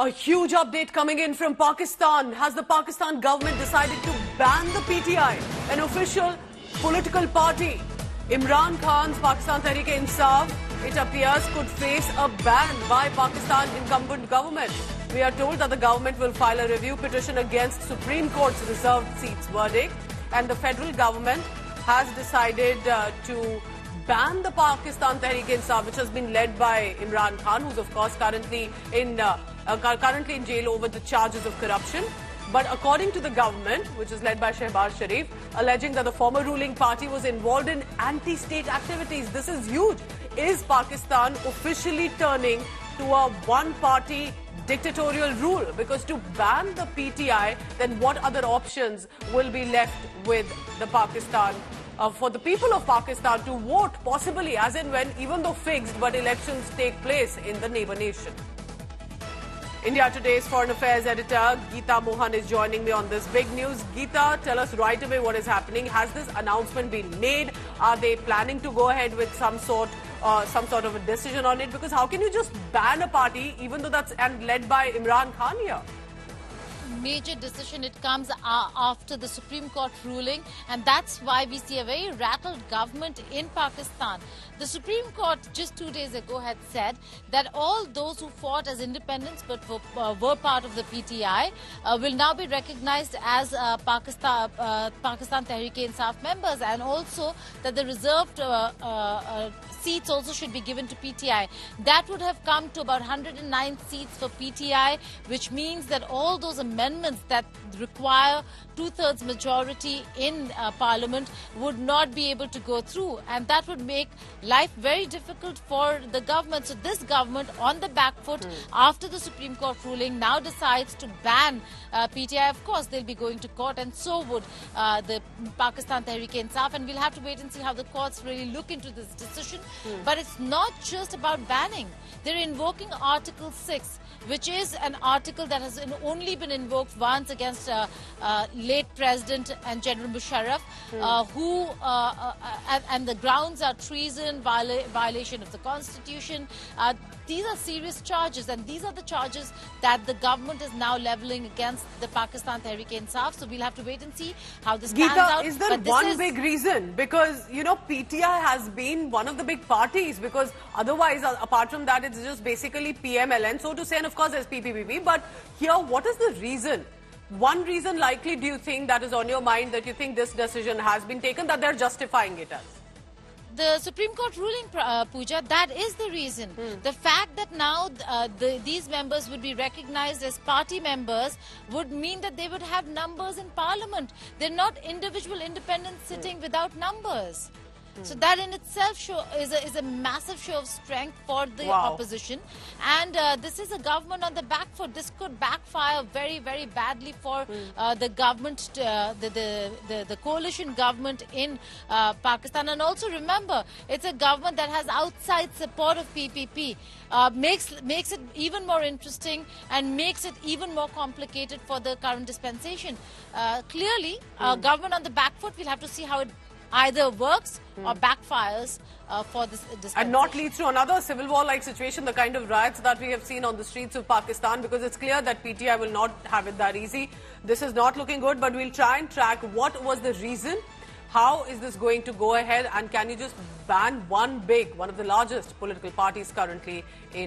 A huge update coming in from Pakistan. Has the Pakistan government decided to ban the PTI, an official political party? Imran Khan's Pakistan Tehreek-e-Insaf, it appears, could face a ban by Pakistan incumbent government. We are told that the government will file a review petition against Supreme Court's reserved seats verdict, and the federal government has decided to ban the Pakistan Tehreek-e-Insaf, which has been led by Imran Khan, who's of course currently in jail over the charges of corruption. But according to the government, which is led by Shehbaz Sharif, alleging that the former ruling party was involved in anti-state activities. This is huge. Is Pakistan officially turning to a one-party dictatorial rule? Because to ban the PTI, then what other options will be left with the Pakistan? For the people of Pakistan to vote, possibly, as in when, even though fixed, but elections take place in the neighbor nation. India Today's Foreign Affairs editor Geeta Mohan is joining me on this big news. Geeta, tell us right away what is happening. Has this announcement been made? Are they planning to go ahead with some sort of a decision on it? Because how can you just ban a party, even though that's led by Imran Khan here? Major decision. It comes after the Supreme Court ruling, and that's why we see a very rattled government in Pakistan. The Supreme Court just 2 days ago had said that all those who fought as independents but were part of the PTI will now be recognized as Pakistan Tehreek-e-Insaf members, and also that the reserved seats also should be given to PTI. That would have come to about 109 seats for PTI, which means that all those amendments that require two-thirds majority in Parliament would not be able to go through, and that would make life very difficult for the government. So this government, on the back foot after the Supreme Court ruling, now decides to ban PTI. Of course, they'll be going to court, and so would the Pakistan Tehreek-e-Insaf, and we'll have to wait and see how the courts really look into this decision. But it's not just about banning. They're invoking Article 6, which is an article that has only been invoked once against late President and General Musharraf, and the grounds are treason, violation of the Constitution. These are serious charges, and these are the charges that the government is now levelling against the Pakistan Tehreek-e-Insaf. So we'll have to wait and see how this pans out. Is there one big reason? Because, you know, PTI has been one of the big parties, because otherwise, apart from that, it's just basically PMLN, so to say, and of course there's PPPP. But here, what is the reason? One reason likely do you think that is on your mind, that you think this decision has been taken, that they're justifying it as? The Supreme Court ruling, Pooja, that is the reason. The fact that now these members would be recognized as party members would mean that they would have numbers in Parliament. They're not individual independents sitting without numbers. So that in itself is a massive show of strength for the opposition. And this is a government on the back foot. This could backfire very, very badly for the government, the coalition government in Pakistan. And also remember, it's a government that has outside support of PPP. Makes it even more interesting and makes it even more complicated for the current dispensation. Clearly, government on the back foot, we'll have to see how it either works or backfires for this dispensation. And not leads to another civil war-like situation, the kind of riots that we have seen on the streets of Pakistan, because it's clear that PTI will not have it that easy. This is not looking good, but we'll try and track what was the reason. How is this going to go ahead, and can you just ban one of the largest political parties currently in